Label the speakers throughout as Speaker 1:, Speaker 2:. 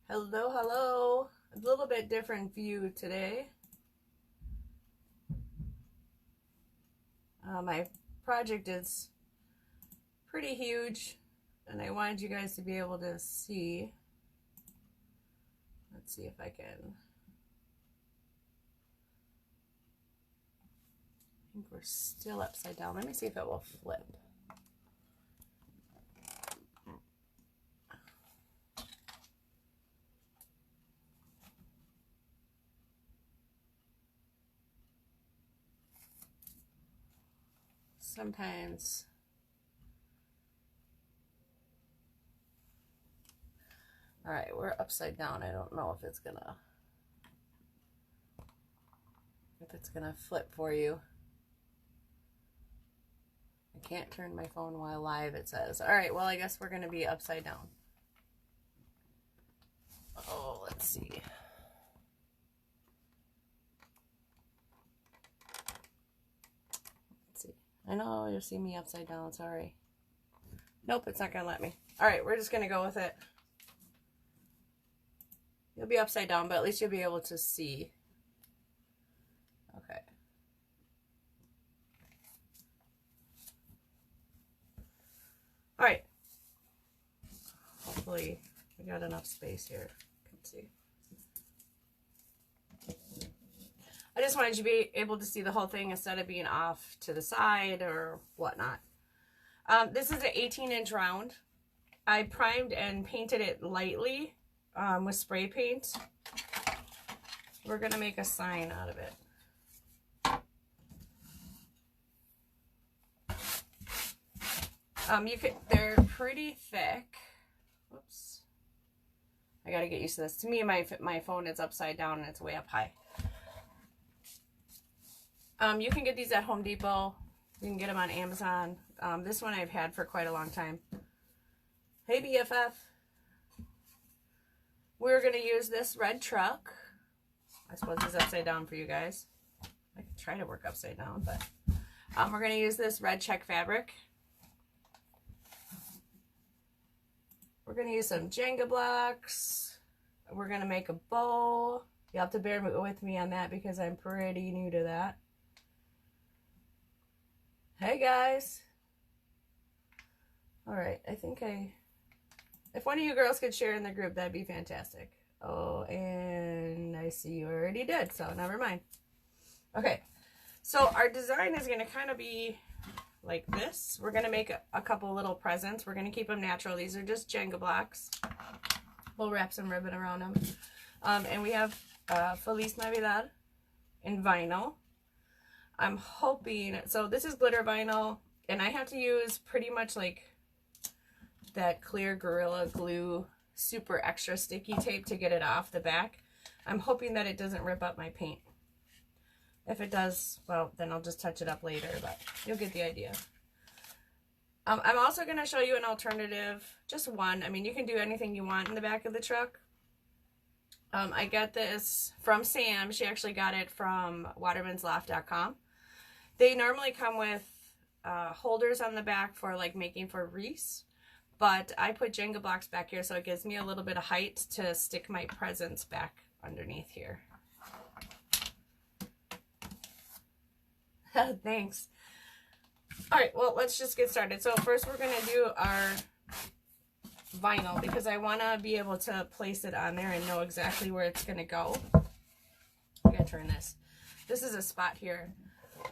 Speaker 1: Hello, hello. A little bit different view today. My project is pretty huge, and I wanted you guys to be able to see. Let's see if I can. I think we're still upside down. Let me see if it will flip. Sometimes all right, we're upside down. I don't know if it's gonna flip for you. I can't turn my phone while live, it says. All right, well, I guess we're gonna be upside down. Oh, let's see. I know you'll see me upside down, sorry. Nope, it's not gonna let me. All right, we're just gonna go with it. You'll be upside down, but at least you'll be able to see. Okay. All right. Hopefully we got enough space here. Can see. I just wanted you to be able to see the whole thing instead of being off to the side or whatnot. This is an 18-inch round. I primed and painted it lightly with spray paint. We're gonna make a sign out of it. They're pretty thick. Whoops. I gotta get used to this. To me, my phone is upside down and it's way up high. You can get these at Home Depot. You can get them on Amazon. This one I've had for quite a long time. Hey, BFF. We're going to use this red truck. I suppose it's upside down for you guys. I could try to work upside down, but we're going to use this red check fabric. We're going to use some Jenga blocks. We're going to make a bow. You'll have to bear with me on that because I'm pretty new to that. Hey guys. All right, I think if one of you girls could share in the group, that'd be fantastic. Oh, and I see you already did, so never mind. Okay, so our design is going to kind of be like this. We're going to make a couple little presents. We're going to keep them natural. These are just Jenga blocks. We'll wrap some ribbon around them. And we have Feliz Navidad in vinyl. I'm hoping, so this is glitter vinyl, and I have to use pretty much like that clear Gorilla Glue super extra sticky tape to get it off the back. I'm hoping that it doesn't rip up my paint. If it does, well, then I'll just touch it up later, but you'll get the idea. I'm also going to show you an alternative, just one. I mean, you can do anything you want in the back of the truck. I got this from Sam. She actually got it from watermansloft.com. They normally come with holders on the back for like making for wreaths, but I put Jenga blocks back here so it gives me a little bit of height to stick my presents back underneath here. Thanks. All right, well, let's just get started. So first we're going to do our vinyl because I want to be able to place it on there and know exactly where it's going to go. I got to turn this. This is a spot here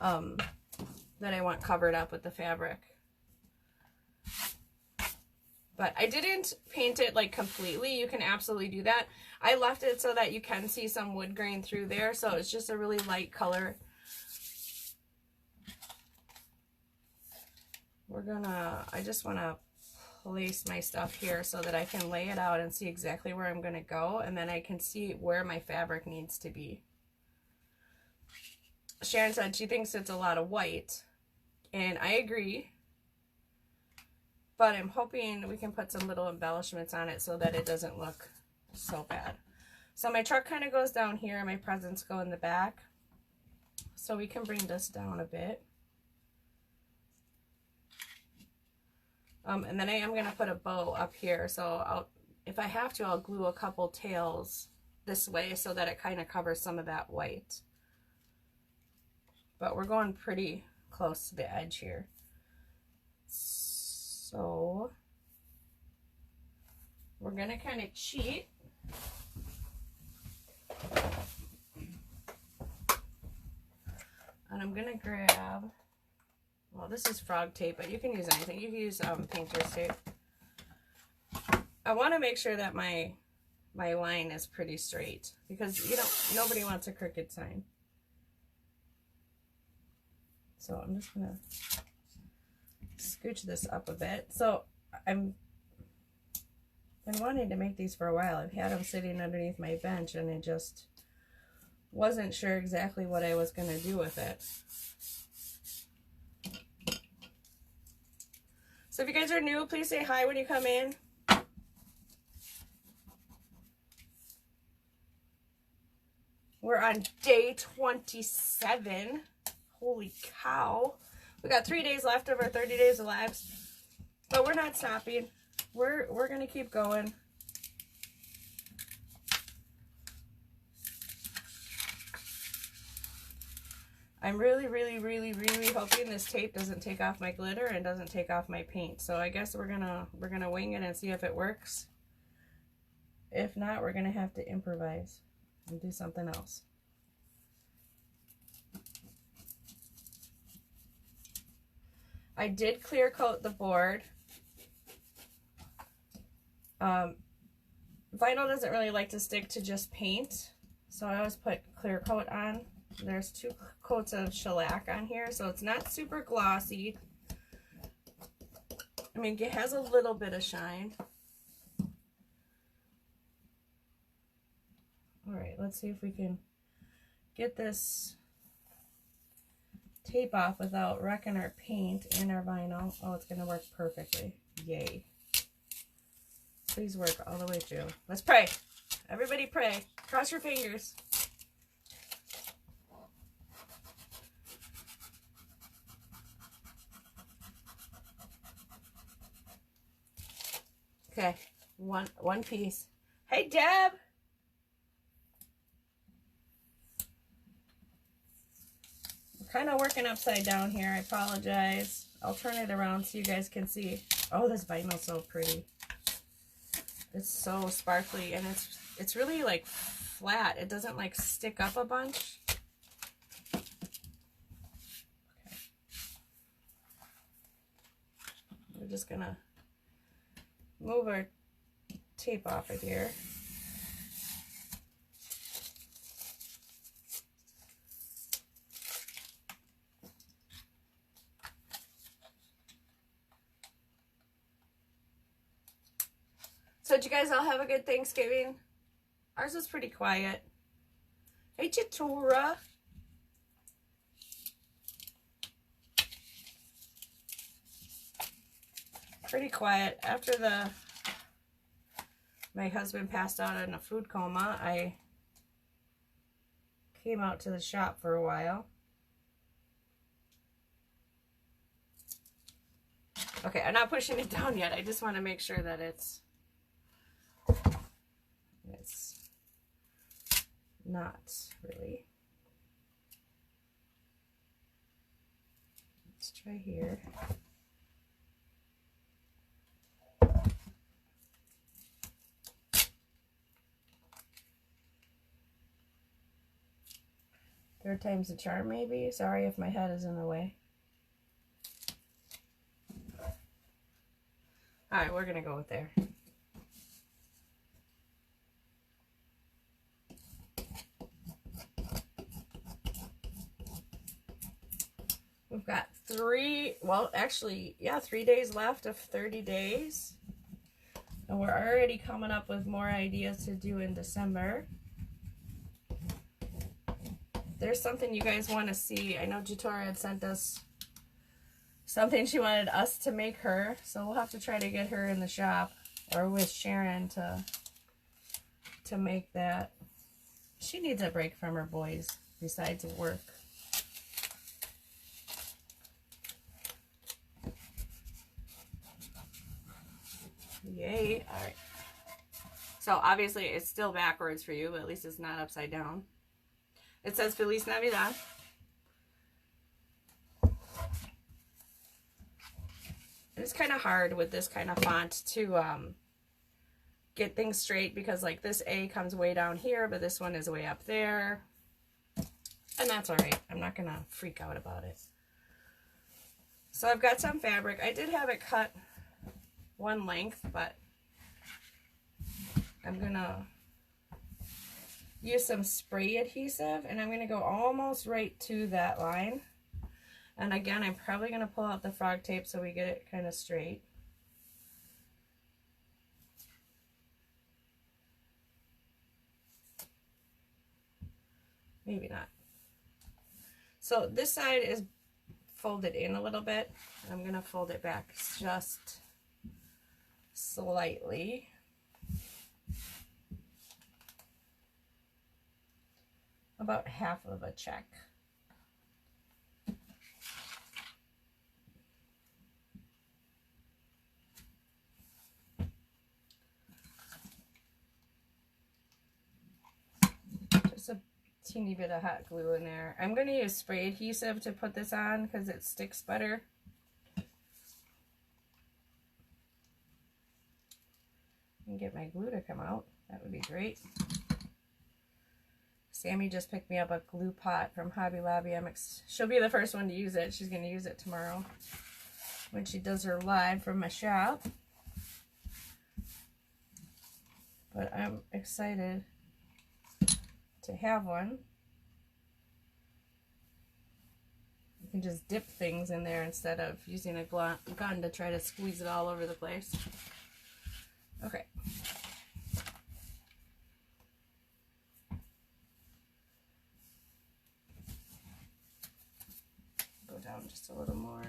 Speaker 1: that I want covered up with the fabric. But I didn't paint it like completely. You can absolutely do that. I left it so that you can see some wood grain through there, so it's just a really light color. I just want to place my stuff here so that I can lay it out and see exactly where I'm going to go, and then I can see where my fabric needs to be. Sharon said she thinks it's a lot of white, and I agree, but I'm hoping we can put some little embellishments on it so that it doesn't look so bad. So my truck kind of goes down here, and my presents go in the back, so we can bring this down a bit. And then I am going to put a bow up here, so if I have to, I'll glue a couple tails this way so that it kind of covers some of that white. But we're going pretty close to the edge here. So we're going to kind of cheat. And I'm going to grab, well, this is frog tape, but you can use anything. You can use painter's tape. I want to make sure that my line is pretty straight, because nobody wants a crooked sign. So I'm just going to scooch this up a bit. So I've been wanting to make these for a while. I've had them sitting underneath my bench, and I just wasn't sure exactly what I was going to do with it. So if you guys are new, please say hi when you come in. We're on day 27. Holy cow. We got 3 days left of our 30 days of lives, but we're not stopping. We're going to keep going. I'm really, really, really, really hoping this tape doesn't take off my glitter and doesn't take off my paint. So I guess we're gonna wing it and see if it works. If not, we're gonna have to improvise and do something else. I did clear coat the board. Vinyl doesn't really like to stick to just paint, so I always put clear coat on. There's 2 coats of shellac on here, so it's not super glossy. I mean, it has a little bit of shine. All right, let's see if we can get this tape off without wrecking our paint and our vinyl. Oh, it's going to work perfectly. Yay. Please work all the way through. Let's pray. Everybody pray. Cross your fingers. Okay, one piece. Hey, Deb. I'm kind of working upside down here. I apologize. I'll turn it around so you guys can see. Oh, this vinyl's so pretty. It's so sparkly, and it's really like flat. It doesn't like stick up a bunch. Okay. We're just gonna move our tape off of here. So did you guys all have a good Thanksgiving? Ours was pretty quiet. Hey, Chitora. Pretty quiet. After my husband passed out in a food coma, I came out to the shop for a while. Okay, I'm not pushing it down yet. I just want to make sure that it's not really. Let's try here. Third time's the charm, maybe. Sorry if my head is in the way. All right, we're gonna go with there. We've got 3 days left of 30 days. And we're already coming up with more ideas to do in December. There's something you guys want to see. I know Jatora had sent us something she wanted us to make her. So we'll have to try to get her in the shop or with Sharon to make that. She needs a break from her boys besides work. Yay. All right. So obviously it's still backwards for you, but at least it's not upside down. It says Feliz Navidad. It's kind of hard with this kind of font to get things straight, because like this A comes way down here, but this one is way up there. And that's all right. I'm not going to freak out about it. So I've got some fabric. I did have it cut one length, but I'm going to use some spray adhesive, and I'm going to go almost right to that line. And again, I'm probably going to pull out the frog tape so we get it kind of straight. Maybe not. So this side is folded in a little bit. I'm going to fold it back just slightly. About half of a check. Just a teeny bit of hot glue in there. I'm going to use spray adhesive to put this on because it sticks better. And get my glue to come out. That would be great. Sammy just picked me up a glue pot from Hobby Lobby. She'll be the first one to use it. She's going to use it tomorrow when she does her live from my shop. But I'm excited to have one. You can just dip things in there instead of using a gun to try to squeeze it all over the place. Okay. Go down just a little more.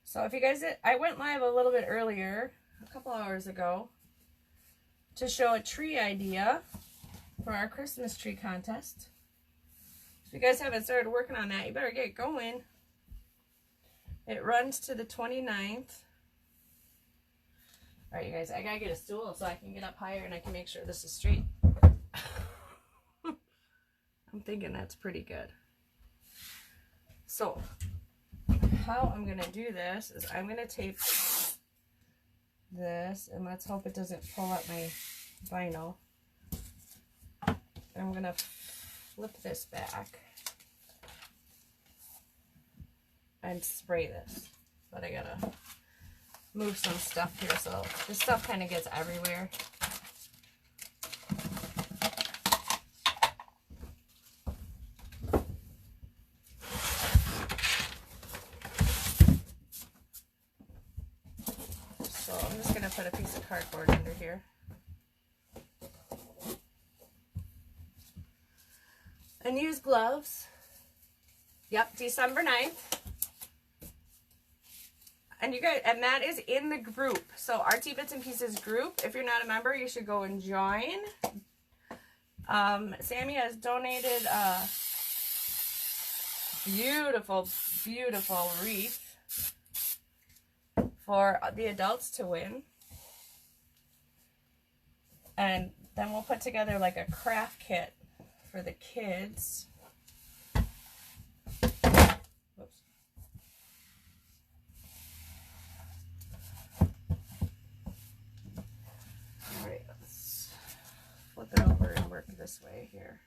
Speaker 1: So if you guys did, I went live a little bit earlier, a couple hours ago, to show a tree idea for our Christmas tree contest. If you guys haven't started working on that, you better get going. It runs to the 29th. All right, you guys, I gotta get a stool so I can get up higher and I can make sure this is straight. I'm thinking that's pretty good. So, how I'm gonna do this is I'm gonna tape this, and let's hope it doesn't pull up my vinyl. I'm gonna flip this back and spray this, but I gotta move some stuff here so this stuff kind of gets everywhere. So I'm just gonna put a piece of cardboard under here. And use gloves. Yep, December 9th. And you guys, and that is in the group. So Artsy Bits and Pieces group. If you're not a member, you should go and join. Sammy has donated a beautiful, beautiful wreath for the adults to win. And then we'll put together like a craft kit for the kids. Whoops. All right, let's flip it over and work this way here.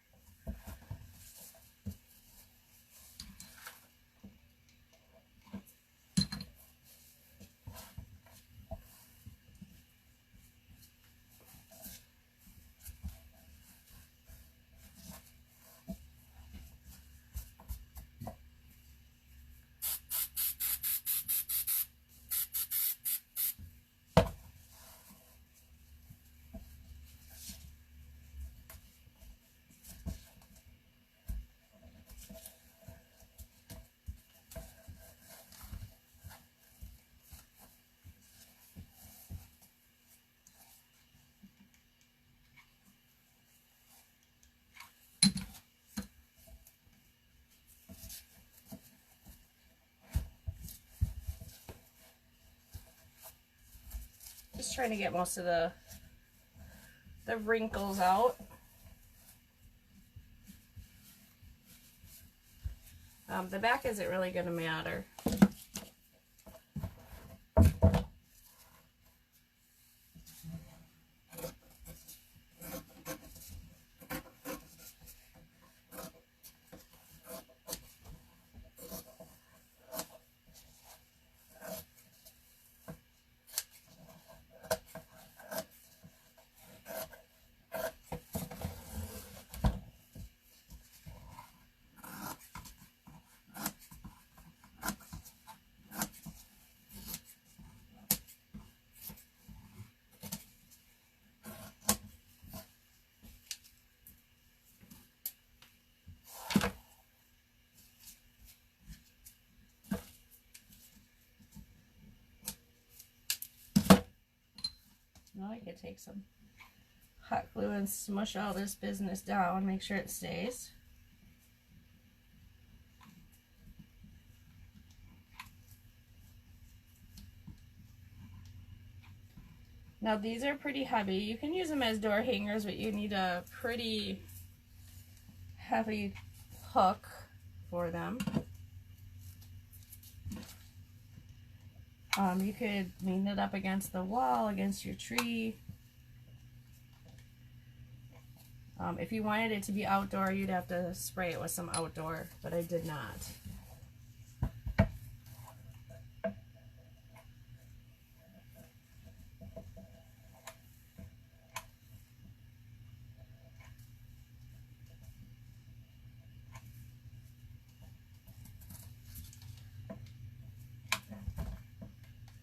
Speaker 1: Just trying to get most of the wrinkles out. The back isn't really going to matter. Now I could take some hot glue and smush all this business down, make sure it stays. Now these are pretty heavy. You can use them as door hangers, but you need a pretty heavy hook for them. You could lean it up against the wall, against your tree. If you wanted it to be outdoor, you'd have to spray it with some outdoor, but I did not.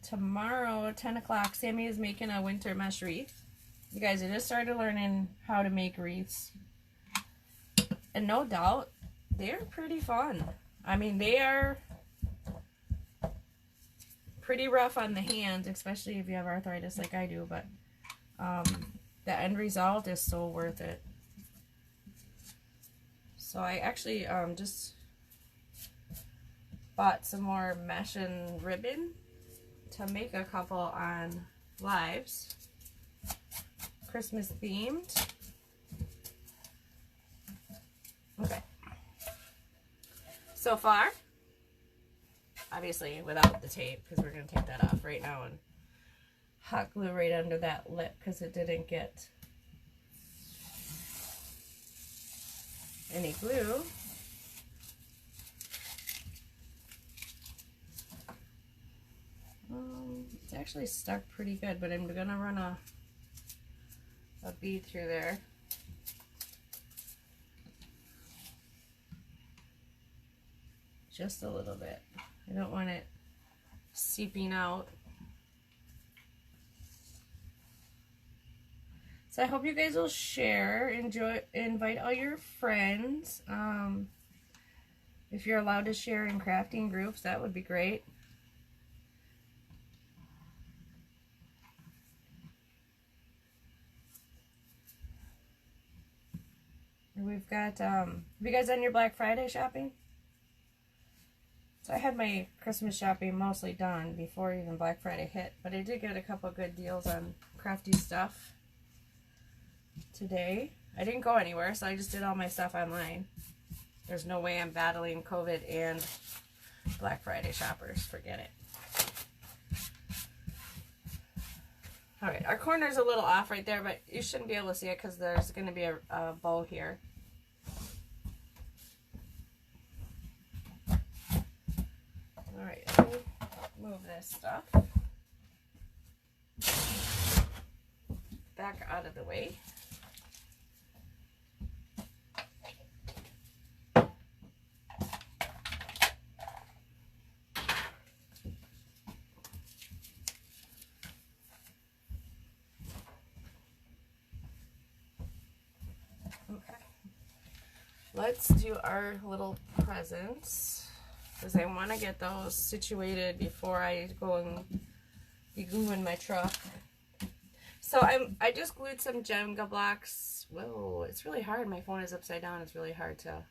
Speaker 1: Tomorrow at 10 o'clock, Sammy is making a winter mesh wreath. You guys, I just started learning how to make wreaths. And no doubt, they're pretty fun. I mean, they are pretty rough on the hands, especially if you have arthritis like I do, but the end result is so worth it. So I actually just bought some more mesh and ribbon to make a couple on lives, Christmas themed. Okay, so far, obviously without the tape, because we're going to take that off right now, and hot glue right under that lip because it didn't get any glue. It's actually stuck pretty good, but I'm gonna run a bead through there. Just a little bit. I don't want it seeping out. So I hope you guys will share, enjoy, invite all your friends. If you're allowed to share in crafting groups, that would be great. We've got, have you guys done your Black Friday shopping? So I had my Christmas shopping mostly done before even Black Friday hit, but I did get a couple good deals on crafty stuff today. I didn't go anywhere, so I just did all my stuff online. There's no way I'm battling COVID and Black Friday shoppers. Forget it. Alright, our corner's a little off right there, but you shouldn't be able to see it because there's going to be a bow here. Alright, let me move this stuff back out of the way. Let's do our little presents, because I want to get those situated before I go and be gluing my truck. So I just glued some Jenga blocks. Whoa, it's really hard. My phone is upside down. It's really hard to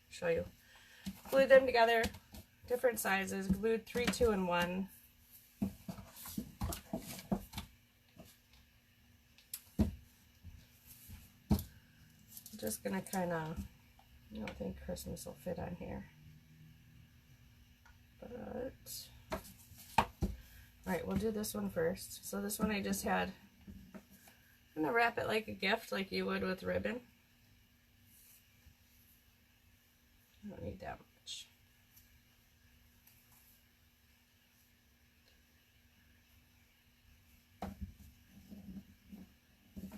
Speaker 1: show you. Glued them together, different sizes. Glued 3, 2, and 1. just gonna kind of, I don't think Christmas will fit on here, but all right, we'll do this one first. So this one I just had, I'm gonna wrap it like a gift, like you would with ribbon. I don't need that much.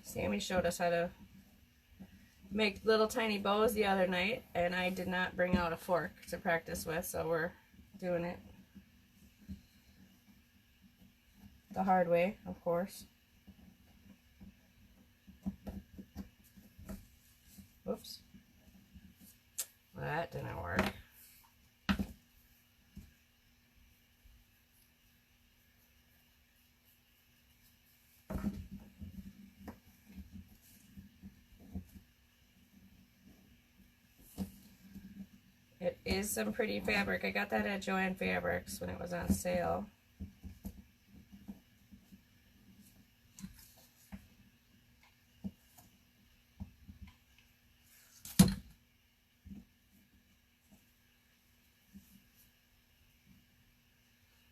Speaker 1: Sammy showed us how to make little tiny bows the other night, and I did not bring out a fork to practice with, so we're doing it the hard way, of course. Whoops. Well, that didn't work. It is some pretty fabric. I got that at Joann Fabrics when it was on sale.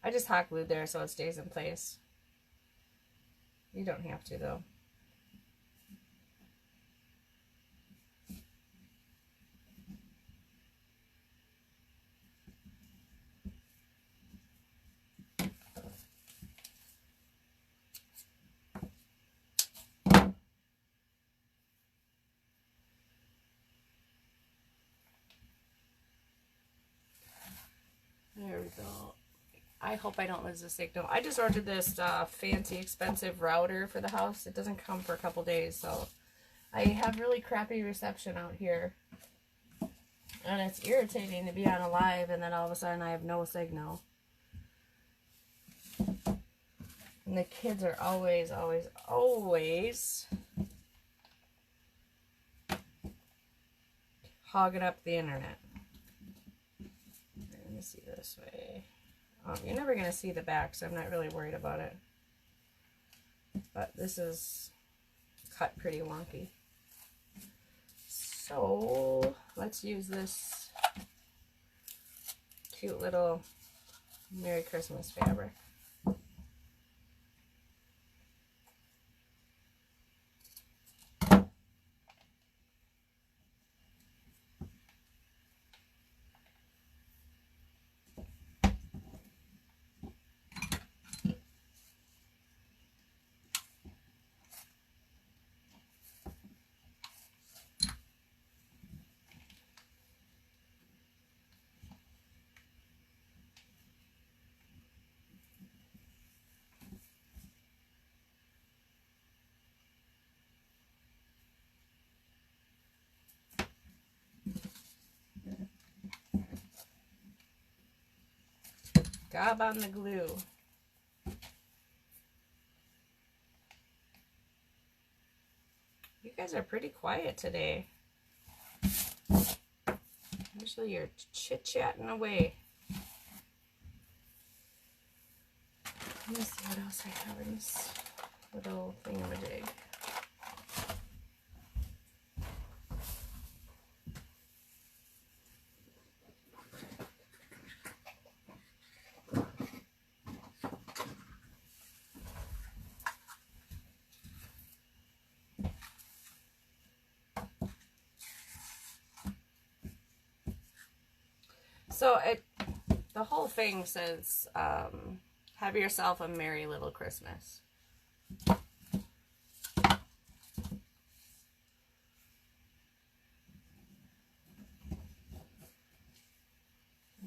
Speaker 1: I just hot glued there so it stays in place. You don't have to though. There we go. I hope I don't lose the signal. I just ordered this fancy expensive router for the house. It doesn't come for a couple days, so I have really crappy reception out here. And it's irritating to be on a live and then all of a sudden I have no signal. And the kids are always hogging up the internet. Let me see this way. You're never going to see the back, so I'm not really worried about it. But this is cut pretty wonky. So let's use this cute little Merry Christmas fabric. Gob on the glue. You guys are pretty quiet today. Usually you're chit-chatting away. Let me see what else I have in this little thingamajig. So the whole thing says, have yourself a merry little Christmas.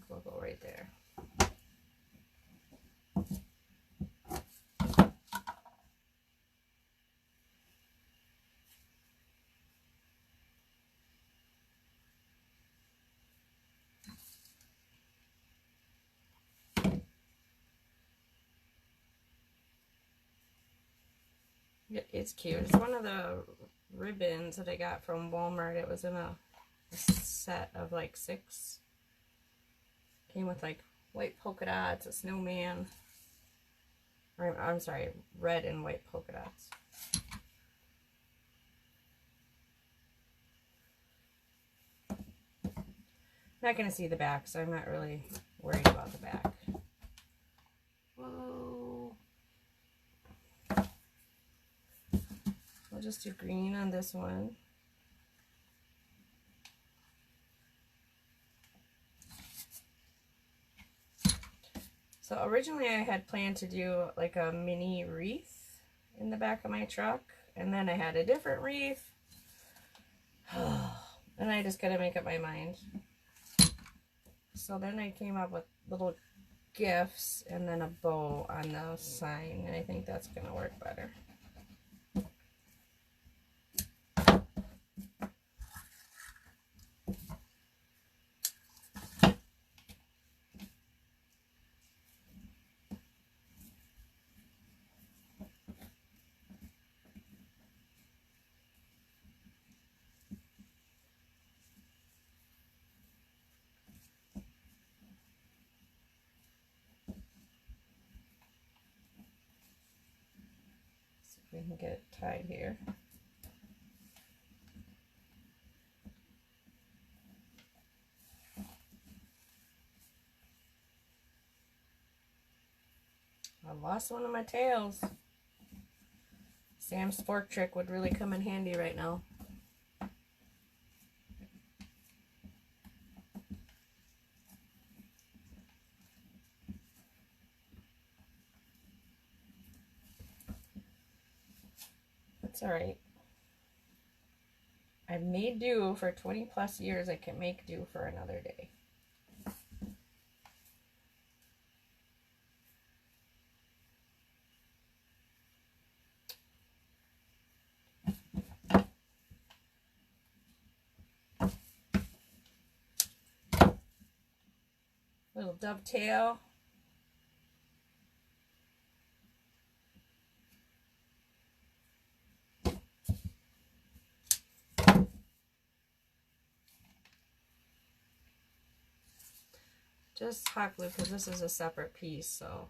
Speaker 1: We'll go right there. It's cute. It's one of the ribbons that I got from Walmart. It was in a set of like 6. Came with like white polka dots, a snowman. Or, I'm sorry, red and white polka dots. not going to see the back, so I'm not really worried about the back. Whoa. We'll just do green on this one. So originally I had planned to do like a mini wreath in the back of my truck, and then I had a different wreath. And I just gotta make up my mind. So then I came up with little gifts and then a bow on the sign, and I think that's gonna work better. We can get it tied here. I lost one of my tails. Sam's fork trick would really come in handy right now. That's alright. I've made do for 20 plus years. I can make do for another day. Little dovetail. Just hot glue because this is a separate piece, so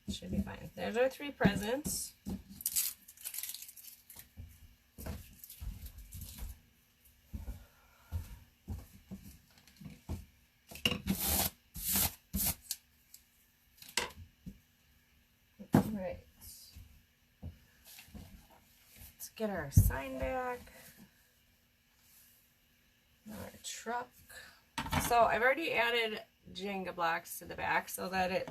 Speaker 1: it should be fine. There's our 3 presents. Right. Let's get our sign back. Our truck. So I've already added Jenga blocks to the back so that it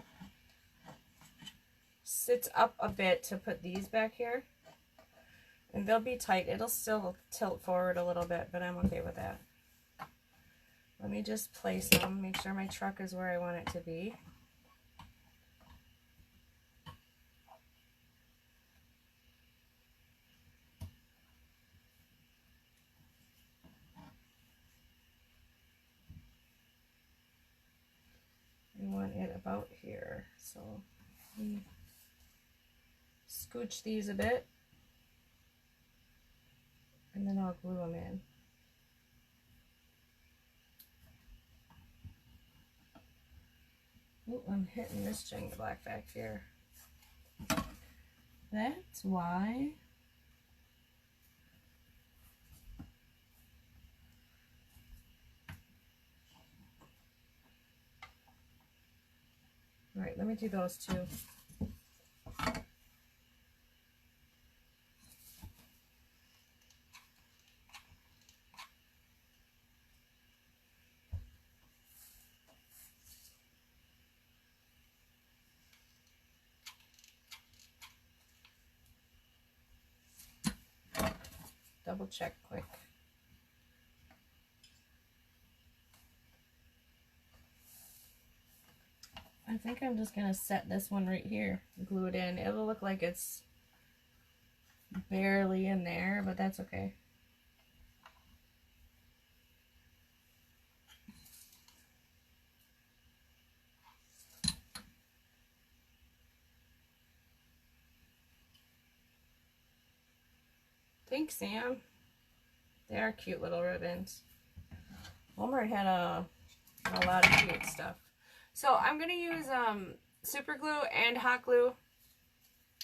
Speaker 1: sits up a bit to put these back here. And they'll be tight. It'll still tilt forward a little bit, but I'm okay with that. Let me just place them, make sure my truck is where I want it to be. I want it about here, so let me scooch these a bit, and then I'll glue them in. Oh, I'm hitting this Jenga block back here. That's why. All right, let me do those 2. Double check quick. I think I'm just going to set this one right here, glue it in. It'll look like it's barely in there, but that's okay. Thanks, Sam. They are cute little ribbons. Walmart had a lot of cute stuff. So I'm going to use super glue and hot glue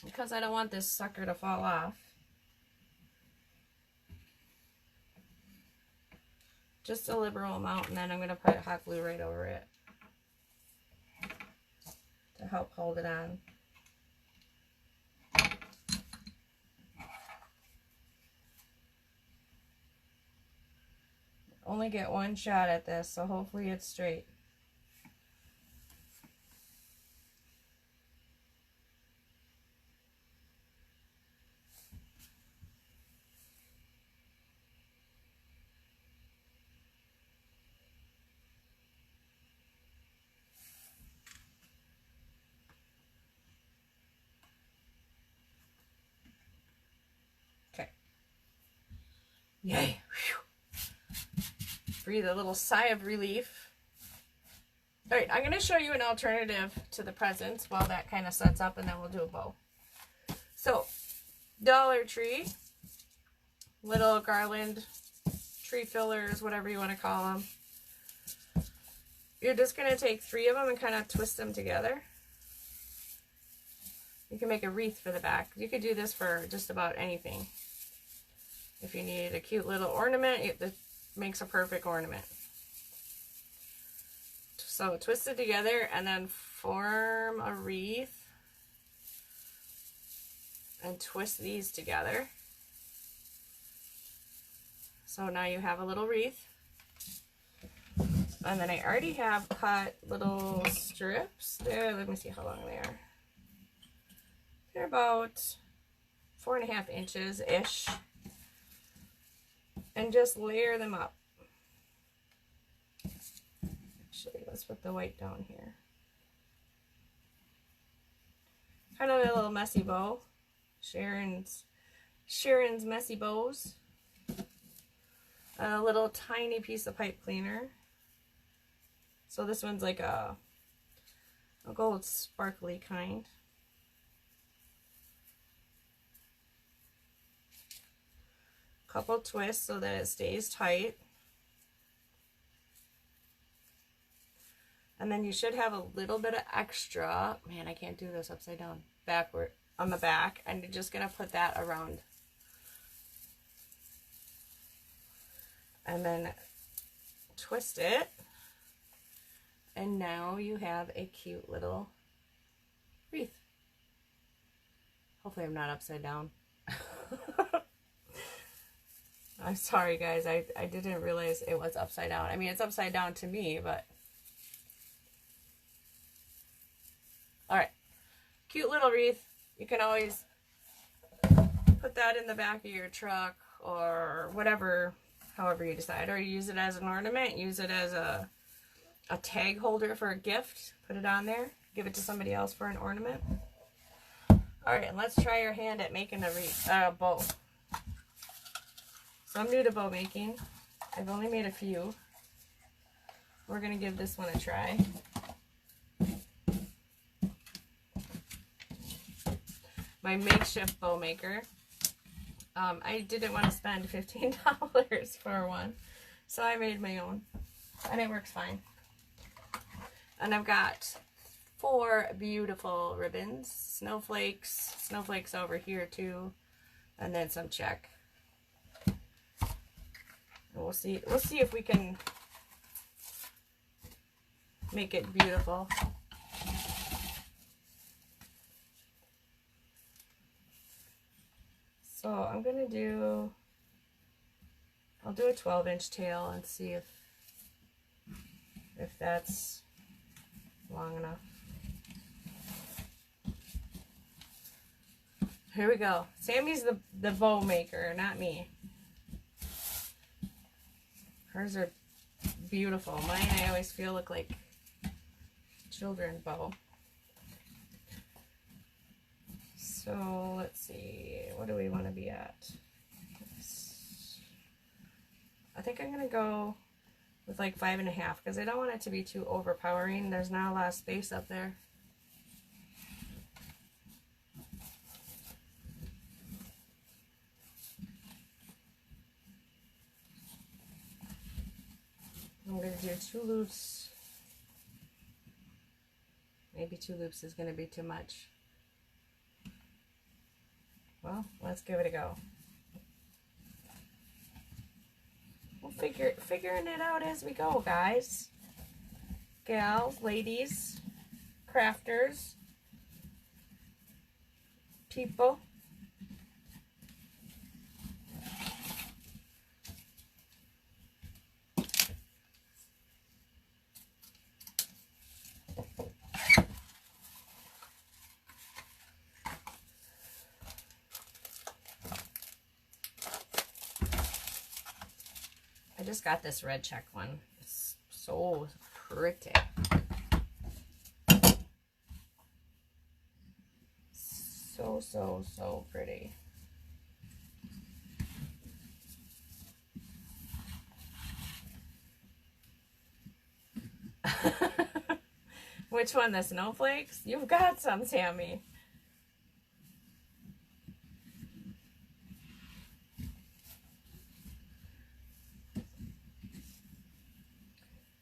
Speaker 1: because I don't want this sucker to fall off. Just a liberal amount, and then I'm going to put hot glue right over it to help hold it on. Only get one shot at this, so hopefully it's straight. Okay. Yay! Whew. Breathe a little sigh of relief. All right, I'm going to show you an alternative to the presents while that kind of sets up, and then we'll do a bow. So, Dollar Tree, little garland, tree fillers, whatever you want to call them. You're just going to take 3 of them and kind of twist them together. You can make a wreath for the back. You could do this for just about anything. If you need a cute little ornament, it makes a perfect ornament. So twist it together and then form a wreath and twist these together. So now you have a little wreath. And then I already have cut little strips there. Let me see how long they are. They're about 4.5 inches-ish. And just layer them up. Actually, let's put the white down here. Kind of a little messy bow. Sharon's messy bows. A little tiny piece of pipe cleaner. So this one's like a gold sparkly kind. Couple twists so that it stays tight. And then you should have a little bit of extra, man, I can't do this upside down, backward, on the back, and you're just going to put that around. And then twist it. And now you have a cute little wreath. Hopefully I'm not upside down. I'm sorry guys, I didn't realize it was upside down. I mean, it's upside down to me, but... Alright, cute little wreath. You can always put that in the back of your truck or whatever, however you decide. Or use it as an ornament, use it as a tag holder for a gift. Put it on there, give it to somebody else for an ornament. Alright, and let's try your hand at making a bow. So I'm new to bow making. I've only made a few. We're going to give this one a try. My makeshift bow maker. I didn't want to spend $15 for one, so I made my own, and it works fine. And I've got 4 beautiful ribbons, snowflakes over here too, and then some check. And we'll see if we can make it beautiful. So I'm gonna I'll do a 12-inch tail and see if that's long enough. Here we go. Sammy's the bow maker, not me. Hers are beautiful. Mine, I always feel look like children's bow. So let's see, what do we want to be at? I think I'm going to go with like 5.5 because I don't want it to be too overpowering. There's not a lot of space up there. I'm going to do 2 loops. Maybe 2 loops is going to be too much. Well, let's give it a go. We'll figuring it out as we go, guys. Gals, ladies, crafters, people. I just got this red check one. It's so pretty. So pretty. Which one? The snowflakes? You've got some, Tammy.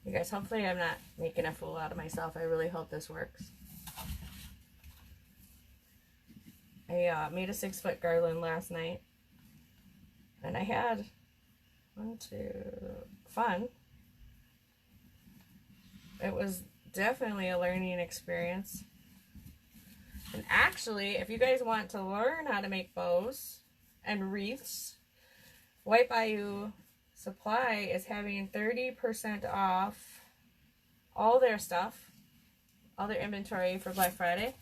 Speaker 1: You guys, hopefully I'm not making a fool out of myself. I really hope this works. I made a 6-foot garland last night. And I had fun. It was definitely a learning experience. And actually, if you guys want to learn how to make bows and wreaths, White Bayou Supply is having 30% off all their stuff, all their inventory for Black Friday.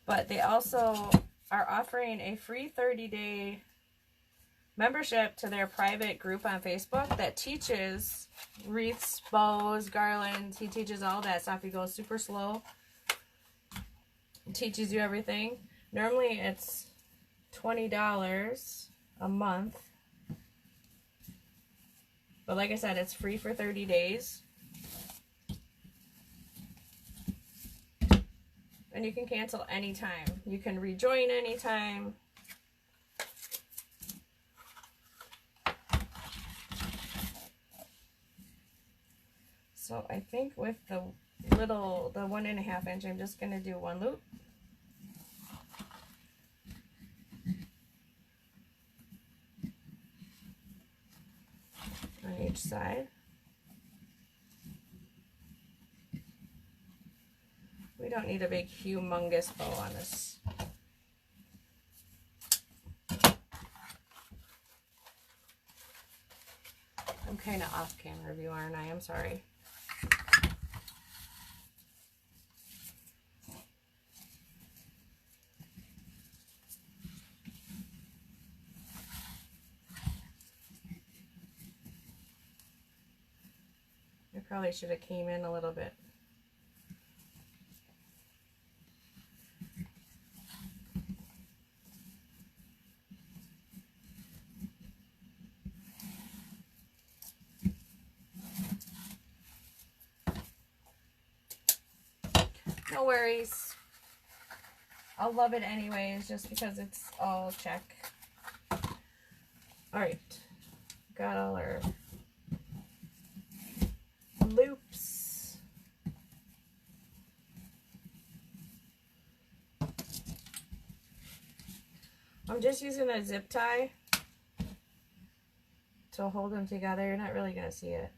Speaker 1: But they also are offering a free 30-day membership to their private group on Facebook that teaches wreaths, bows, garlands. He teaches all that stuff. He goes super slow. He teaches you everything. Normally it's $20 a month. But like I said, it's free for 30 days. And you can cancel anytime. You can rejoin anytime. So I think with the 1.5 inch, I'm just going to do one loop. On each side. We don't need a big humongous bow on this. I'm kind of off camera view, aren't I? I'm sorry. I probably should have came in a little bit. No worries. I'll love it anyways, just because it's all check. Alright. Got all our loops. I'm just using a zip tie to hold them together. You're not really going to see it.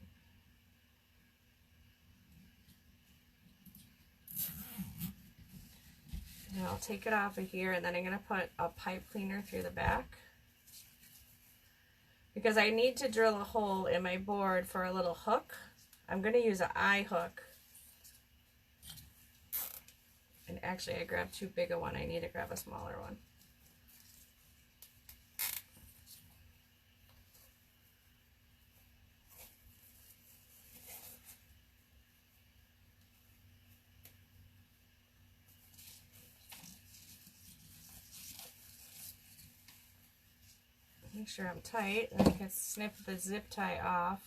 Speaker 1: And I'll take it off of here, and then I'm going to put a pipe cleaner through the back. Because I need to drill a hole in my board for a little hook. I'm going to use an eye hook. And actually I grabbed too big a one. I need to grab a smaller one. Make sure I'm tight, and I can snip the zip tie off.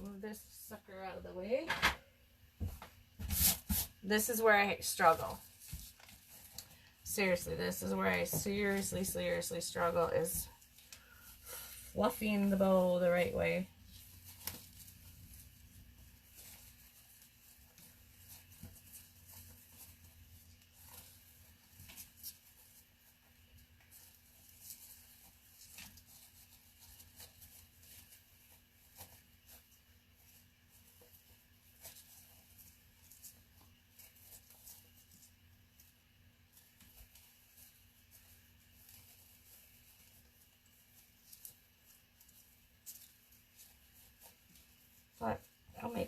Speaker 1: Move this sucker out of the way. This is where I struggle. Seriously, this is where I seriously struggle, is fluffing the bow the right way.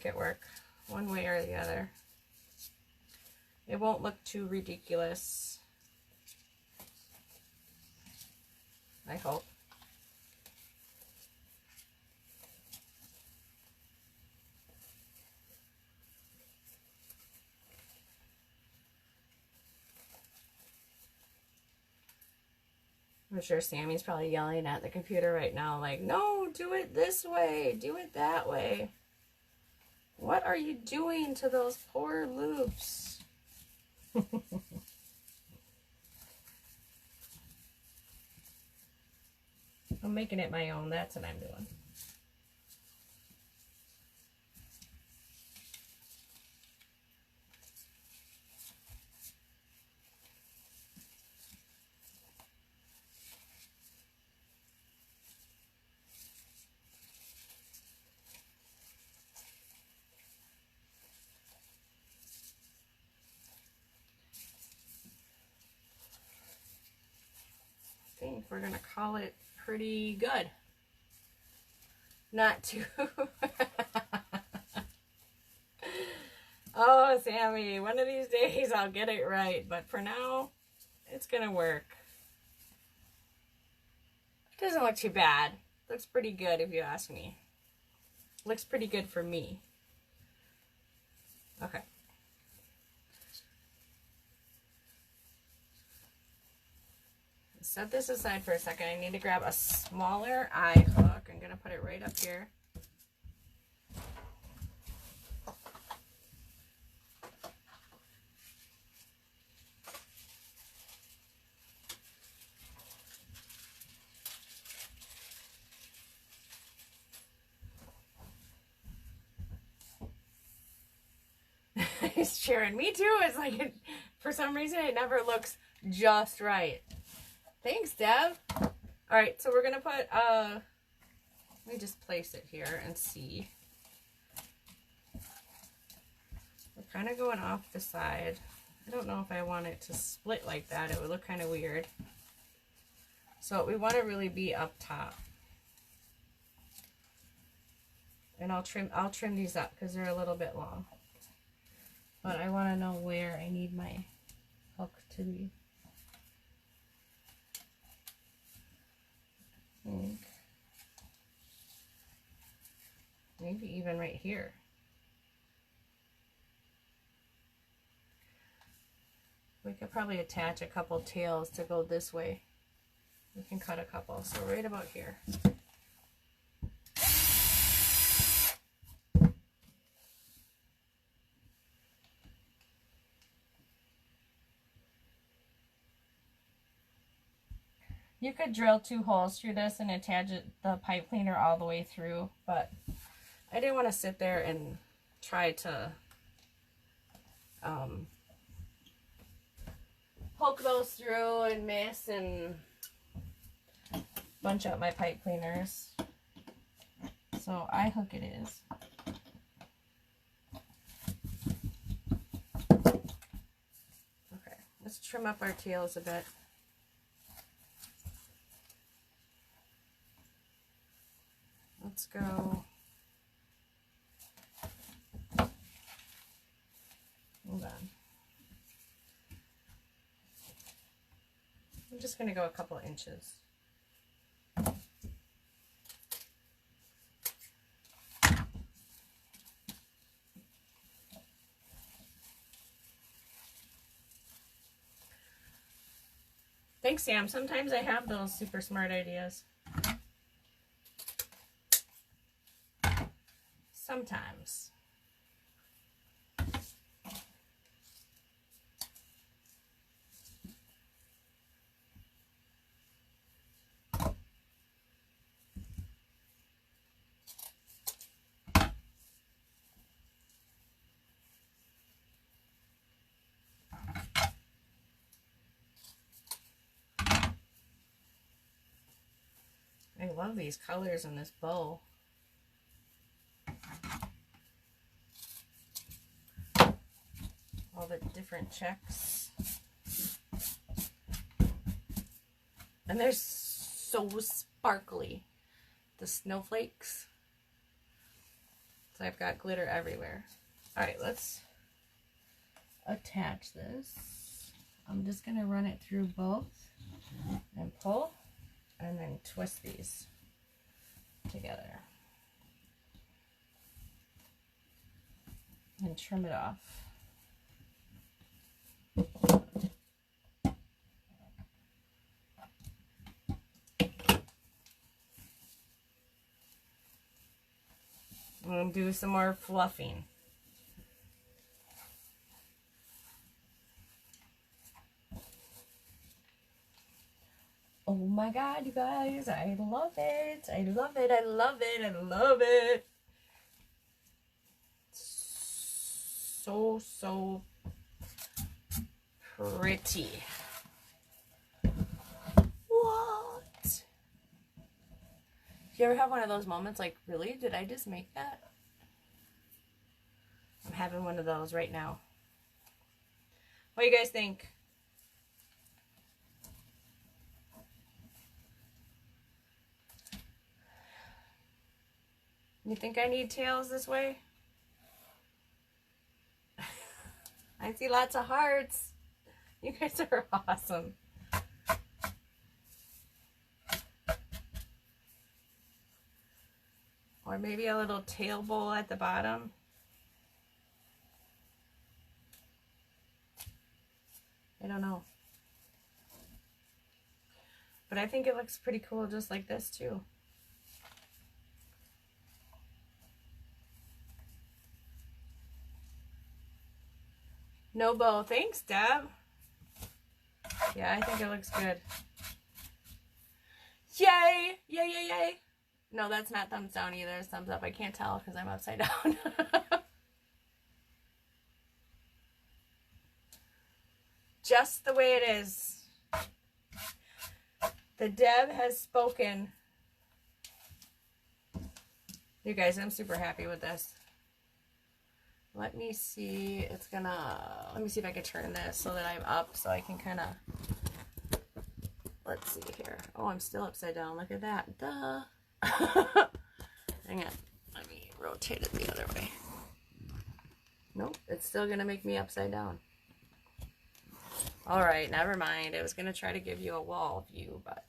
Speaker 1: make it work one way or the other. It won't look too ridiculous, I hope. I'm sure Sammy's probably yelling at the computer right now, like, no, do it this way, do it that way. What are you doing to those poor loops? I'm making it my own, that's what I'm doing. I think we're gonna call it pretty good. Not too. Oh, Sammy, one of these days I'll get it right, but for now, it's gonna work. It doesn't look too bad. Looks pretty good if you ask me. Looks pretty good for me. Okay. Set this aside for a second. I need to grab a smaller eye hook. I'm going to put it right up here. He's cheering. Me too. It's like, for some reason, it never looks just right. Thanks, Dev. All right, so we're going to put, let me just place it here and see. We're kind of going off the side. I don't know if I want it to split like that. It would look kind of weird. So we want to really be up top. And I'll trim these up because they're a little bit long. But I want to know where I need my hook to be. Maybe even right here. We could probably attach a couple tails to go this way. We can cut a couple, so right about here. You could drill 2 holes through this and attach the pipe cleaner all the way through, but I didn't want to sit there and try to poke those through and miss and bunch up my pipe cleaners. So eye hook it is. Okay, let's trim up our tails a bit. Let's go. Hold on. I'm just going to go a couple inches. Thanks, Sam. Sometimes I have those super smart ideas. Sometimes. I love these colors in this bow. All the different checks. And they're so sparkly. The snowflakes. because I've got glitter everywhere. All right, let's attach this. I'm just going to run it through both and pull and then twist these together and trim it off. And do some more fluffing. Oh my God, you guys, I love it. I love it. I love it. I love it. So, so pretty. What? You ever have one of those moments like, really? Did I just make that? I'm having one of those right now. What do you guys think? You think I need tails this way? I see lots of hearts. You guys are awesome. Or maybe a little tail bowl at the bottom. I don't know. But I think it looks pretty cool just like this too. No bow. Thanks, Deb. Yeah, I think it looks good. Yay! Yay, yay, yay! No, that's not thumbs down either. It's thumbs up. I can't tell because I'm upside down. Just the way it is. The Deb has spoken. You guys, I'm super happy with this. Let me see. Let me see if I can turn this so that I'm up so I can kind of, let's see here. Oh, I'm still upside down. Look at that. Duh. Hang on. Let me rotate it the other way. Nope, it's still going to make me upside down. All right, never mind. I was going to try to give you a wall view, but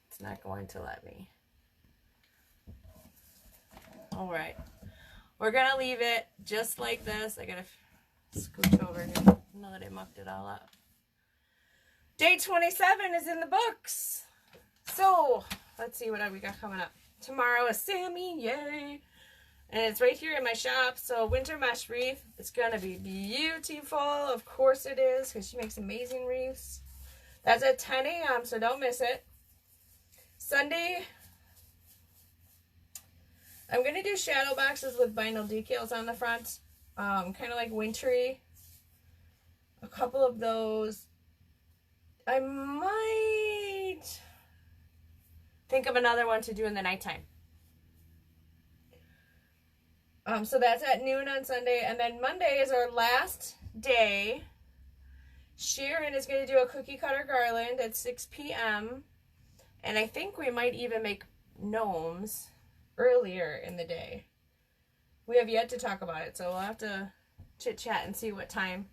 Speaker 1: it's not going to let me. All right. We're going to leave it just like this. I got to scooch over here now that I mucked it all up. Day 27 is in the books. So, let's see what we got coming up. Tomorrow is Sammy, yay. And it's right here in my shop. So, winter mesh wreath. It's going to be beautiful. Of course it is, because she makes amazing wreaths. That's at 10 a.m., so don't miss it. Sunday, I'm going to do shadow boxes with vinyl decals on the front. Kind of like wintry. A couple of those. I might think of another one to do in the nighttime. So that's at noon on Sunday. And then Monday is our last day. Sharon is going to do a cookie cutter garland at 6 p.m. And I think we might even make gnomes earlier in the day. We have yet to talk about it, so we'll have to chit chat and see what time.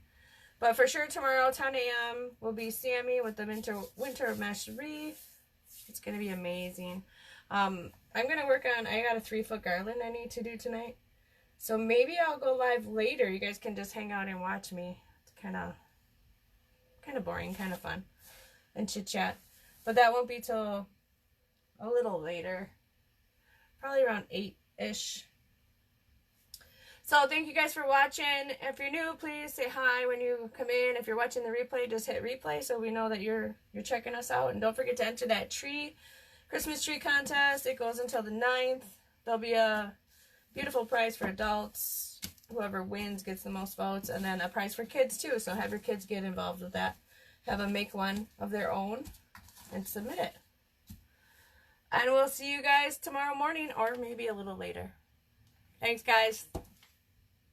Speaker 1: But for sure tomorrow, 10 a.m. will be Sammy with the winter mesh wreath. It's going to be amazing. I'm going to work on, I got a 3-foot garland I need to do tonight. So maybe I'll go live later. You guys can just hang out and watch me. It's kind of boring, kind of fun. And chit chat. But that won't be till a little later. Probably around 8-ish. So thank you guys for watching. If you're new, please say hi when you come in. If you're watching the replay, just hit replay so we know that you're checking us out. And don't forget to enter that Christmas tree contest. It goes until the 9th. There'll be a beautiful prize for adults. Whoever wins gets the most votes. And then a prize for kids too. So have your kids get involved with that. Have them make one of their own and submit it. And we'll see you guys tomorrow morning or maybe a little later. Thanks, guys.